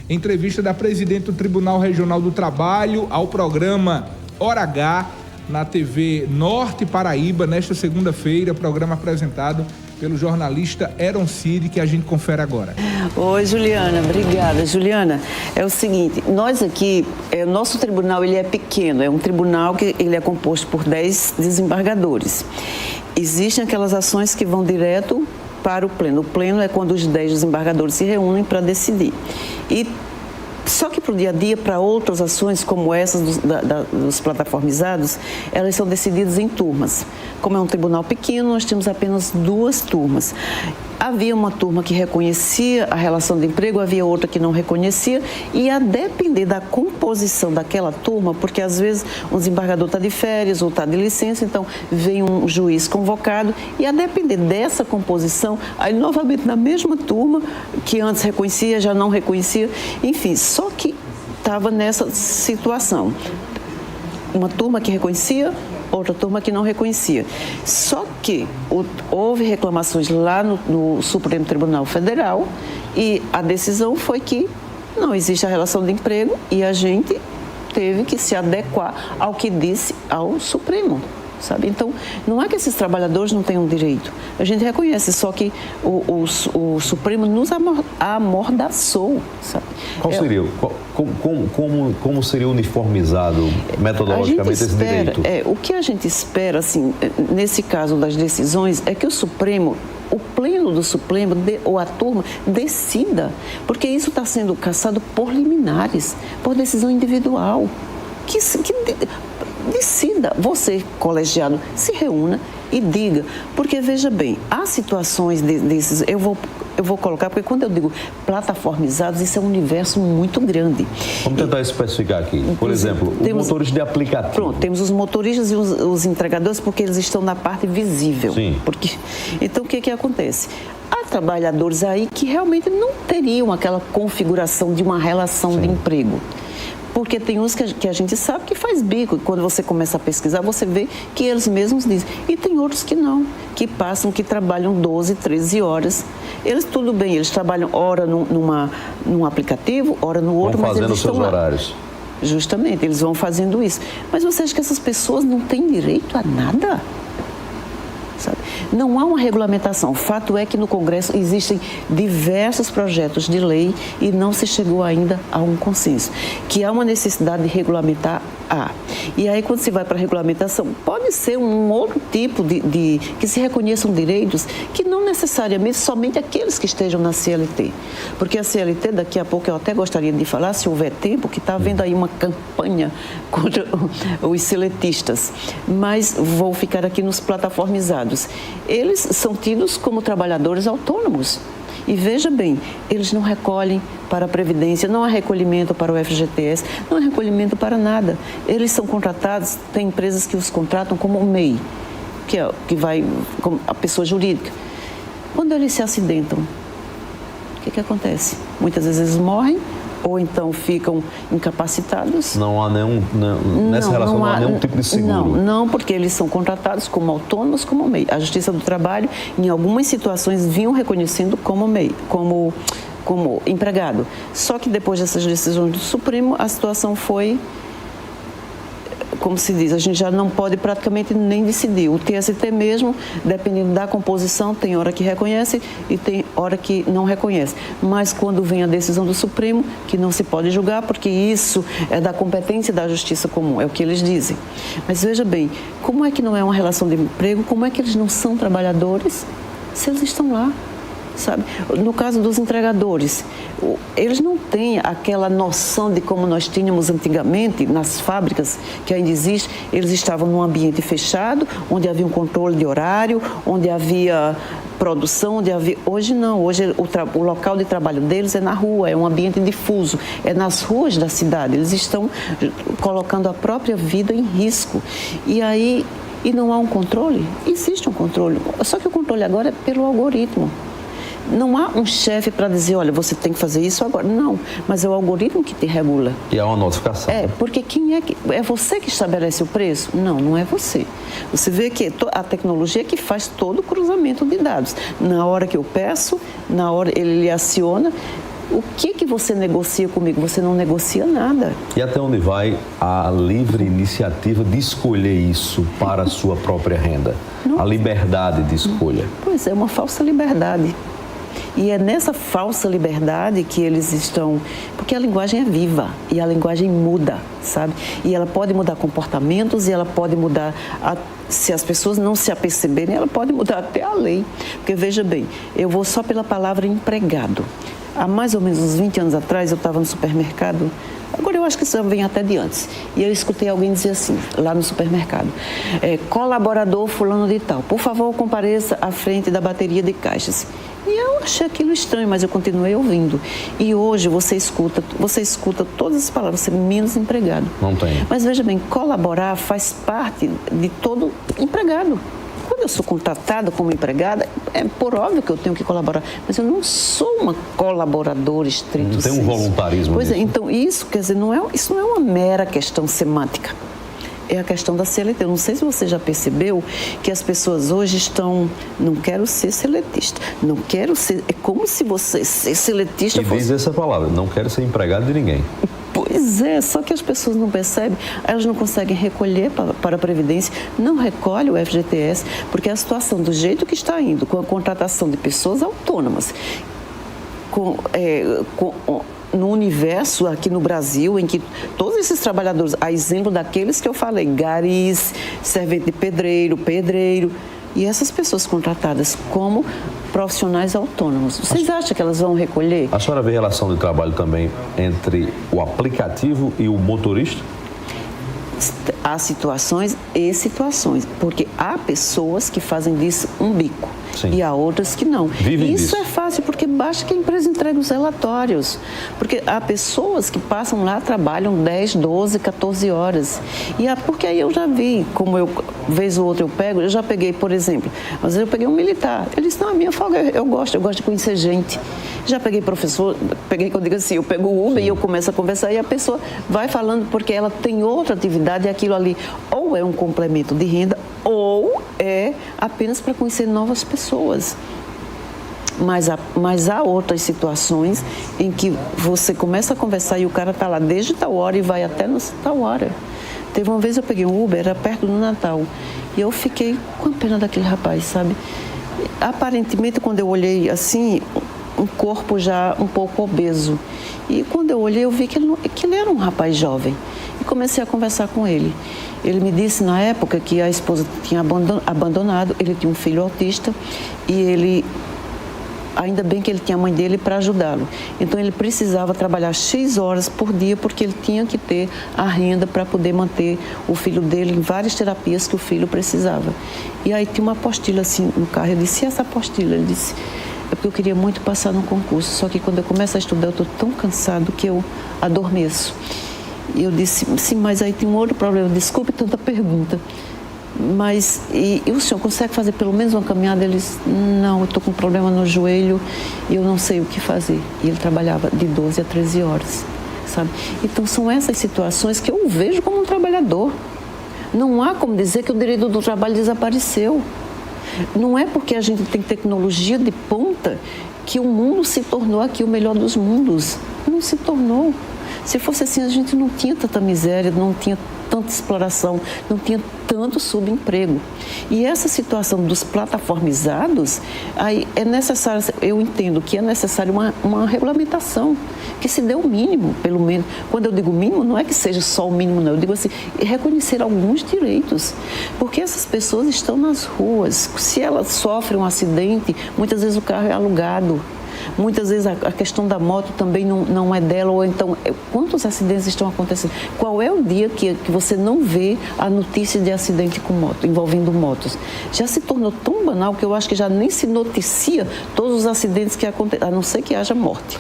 Entrevista da presidente do Tribunal Regional do Trabalho ao programa Hora H, na TV Norte Paraíba, nesta segunda-feira, programa apresentado pelo jornalista Eron Cid, que a gente confere agora. Oi, Juliana, obrigada. Juliana, é o seguinte, nós aqui, o nosso tribunal ele é pequeno, é um tribunal que ele é composto por 10 desembargadores. Existem aquelas ações que vão direto para o pleno. O pleno é quando os 10 desembargadores se reúnem para decidir. Só que para o dia a dia, para outras ações como essas dos plataformizados, elas são decididas em turmas. Como é um tribunal pequeno, nós temos apenas 2 turmas. Havia uma turma que reconhecia a relação de emprego, havia outra que não reconhecia, e a depender da composição daquela turma, porque às vezes um desembargador está de férias ou está de licença, então vem um juiz convocado, e a depender dessa composição, aí novamente na mesma turma, que antes reconhecia, já não reconhecia, enfim, só que estava nessa situação. Uma turma que reconhecia, outra turma que não reconhecia. Só que houve reclamações lá no Supremo Tribunal Federal e a decisão foi que não existe a relação de emprego e a gente teve que se adequar ao que disse ao Supremo, sabe? Então, não é que esses trabalhadores não tenham direito. A gente reconhece, só que o Supremo nos amordaçou, sabe? Qual seria? Como seria uniformizado metodologicamente esse direito? O que a gente espera, assim, nesse caso das decisões, é que o Supremo, o pleno do Supremo, ou a turma, decida, porque isso está sendo cassado por liminares, por decisão individual. Que decida, você, colegiado, se reúna e diga, porque veja bem, há situações desses, eu vou colocar, porque quando eu digo plataformizados, isso é um universo muito grande. Vamos tentar especificar aqui. Por exemplo, os motores de aplicativo. Pronto, temos os motoristas e os entregadores, porque eles estão na parte visível. Sim. Então, o que acontece? Há trabalhadores aí que realmente não teriam aquela configuração de uma relação de emprego. Porque tem uns que a gente sabe que faz bico, e quando você começa a pesquisar, você vê que eles mesmos dizem. E tem outros que não, que trabalham 12, 13 horas. Eles, tudo bem, eles trabalham hora num aplicativo, hora no outro, mas eles estão seus horários. Justamente, eles vão fazendo isso. Mas você acha que essas pessoas não têm direito a nada? Sabe? Não há uma regulamentação. O fato é que no Congresso existem diversos projetos de lei e não se chegou ainda a um consenso. Que há uma necessidade de regulamentar, E aí, quando se vai para a regulamentação, pode ser um outro tipo de que se reconheçam direitos que não necessariamente somente aqueles que estejam na CLT. Porque a CLT, daqui a pouco eu até gostaria de falar, se houver tempo, que está havendo aí uma campanha contra os seletistas. Mas vou ficar aqui nos plataformizados. Eles são tidos como trabalhadores autônomos. E veja bem, eles não recolhem para a Previdência, não há recolhimento para o FGTS, não há recolhimento para nada. Eles são contratados, tem empresas que os contratam como MEI, que vai como a pessoa jurídica. Quando eles se acidentam, o que acontece? Muitas vezes eles morrem, ou então ficam incapacitados. Não há nessa relação não há nenhum tipo de seguro? Não, porque eles são contratados como autônomos, como MEI. A Justiça do Trabalho, em algumas situações, vinham reconhecendo como MEI, como empregado. Só que depois dessas decisões do Supremo, a situação foi, como se diz, a gente já não pode praticamente nem decidir. O TST mesmo, dependendo da composição, tem hora que reconhece e tem hora que não reconhece. Mas quando vem a decisão do Supremo, que não se pode julgar, porque isso é da competência da Justiça Comum, é o que eles dizem. Mas veja bem, como é que não é uma relação de emprego? Como é que eles não são trabalhadores se eles estão lá? Sabe? No caso dos entregadores, eles não têm aquela noção de como nós tínhamos antigamente nas fábricas, que ainda existe. Eles estavam num ambiente fechado, onde havia um controle de horário, onde havia produção, Hoje não, hoje o local de trabalho deles é na rua, é um ambiente difuso, é nas ruas da cidade. Eles estão colocando a própria vida em risco. E não há um controle? Existe um controle, só que o controle agora é pelo algoritmo. Não há um chefe para dizer, olha, você tem que fazer isso agora. Não, mas é o algoritmo que te regula. E há uma notificação. Porque é você que estabelece o preço? Não, não é você. Você vê que a tecnologia que faz todo o cruzamento de dados. Na hora que eu peço, na hora ele lhe aciona, o que você negocia comigo? Você não negocia nada. E até onde vai a livre iniciativa de escolher isso para a sua própria renda? A liberdade de escolha. Pois é, uma falsa liberdade. E é nessa falsa liberdade que eles estão... Porque a linguagem é viva e a linguagem muda, sabe? E ela pode mudar comportamentos e ela pode mudar... Se as pessoas não se aperceberem, ela pode mudar até a lei. Porque, veja bem, eu vou só pela palavra empregado. Há mais ou menos uns 20 anos atrás, eu estava no supermercado... Agora eu acho que isso vem até de antes. E eu escutei alguém dizer assim, lá no supermercado, colaborador fulano de tal, por favor compareça à frente da bateria de caixas. E eu achei aquilo estranho, mas eu continuei ouvindo. E hoje você escuta todas as palavras, você menos empregado. Não tem. Mas veja bem, colaborar faz parte de todo empregado. Quando eu sou contratada como empregada, é por óbvio que eu tenho que colaborar, mas eu não sou uma colaboradora estrito. Não tem um voluntarismo. Pois nisso. é, então isso, quer dizer, isso não é uma mera questão semântica. É a questão da CLT. Eu não sei se você já percebeu que as pessoas hoje estão... Não quero ser seletista. Não quero ser... É como se você ser seletista fosse... diz essa palavra, não quero ser empregado de ninguém. Pois é, só que as pessoas não percebem, elas não conseguem recolher para a Previdência, não recolhe o FGTS, porque a situação do jeito que está indo, com a contratação de pessoas autônomas, no universo aqui no Brasil, em que todos esses trabalhadores, a exemplo daqueles que eu falei, garis, servente de pedreiro, e essas pessoas contratadas como profissionais autônomos, vocês acham que elas vão recolher? A senhora vê relação de trabalho também entre o aplicativo e o motorista? Há situações e situações, porque há pessoas que fazem disso um bico. Sim. E há outras que não. Vivem Isso disso. É fácil, porque basta que a empresa entregue os relatórios. Porque há pessoas que passam lá, trabalham 10, 12, 14 horas. Porque aí eu já vi, como eu, vez ou outra eu já peguei, por exemplo, às vezes eu peguei um militar. Ele disse, não, a minha folga, eu gosto de conhecer gente. Já peguei professor, que eu digo assim, eu pego o Uber. Sim. E eu começo a conversar e a pessoa vai falando porque ela tem outra atividade e aquilo ali ou é um complemento de renda ou é apenas para conhecer novas pessoas. Mas há outras situações em que você começa a conversar e o cara está lá desde tal hora e vai até tal hora. Teve uma vez eu peguei um Uber, era perto do Natal, e eu fiquei com a pena daquele rapaz, sabe? Aparentemente, quando eu olhei assim, um corpo já um pouco obeso. E quando eu olhei, eu vi que ele era um rapaz jovem. E comecei a conversar com ele. Ele me disse na época que a esposa tinha abandonado, ele tinha um filho autista e ele... Ainda bem que ele tinha a mãe dele para ajudá-lo. Então, ele precisava trabalhar X horas por dia, porque ele tinha que ter a renda para poder manter o filho dele em várias terapias que o filho precisava. E aí tinha uma apostila assim no carro. Eu disse, e essa apostila? Ele disse, é porque eu queria muito passar num concurso, só que quando eu começo a estudar, eu estou tão cansado que eu adormeço. E eu disse, sim, mas aí tem um outro problema. Desculpe tanta pergunta. Mas, e o senhor consegue fazer pelo menos uma caminhada? Ele disse, não, eu estou com um problema no joelho e eu não sei o que fazer. E ele trabalhava de 12 a 13 horas, sabe? Então, são essas situações que eu o vejo como um trabalhador. Não há como dizer que o direito do trabalho desapareceu. Não é porque a gente tem tecnologia de ponta que o mundo se tornou aqui o melhor dos mundos. Não se tornou. Se fosse assim, a gente não tinha tanta miséria, não tinha tanta exploração, não tinha tanto subemprego. E essa situação dos plataformizados, aí é necessário, eu entendo que é necessário uma regulamentação, que se dê o mínimo, pelo menos. Quando eu digo mínimo, não é que seja só o mínimo, não. Eu digo assim, reconhecer alguns direitos. Porque essas pessoas estão nas ruas. Se elas sofrem um acidente, muitas vezes o carro é alugado. Muitas vezes a questão da moto também não é dela, ou então, quantos acidentes estão acontecendo? Qual é o dia que você não vê a notícia de acidente com moto, envolvendo motos? Já se tornou tão banal que eu acho que já nem se noticia todos os acidentes que acontecem, a não ser que haja morte.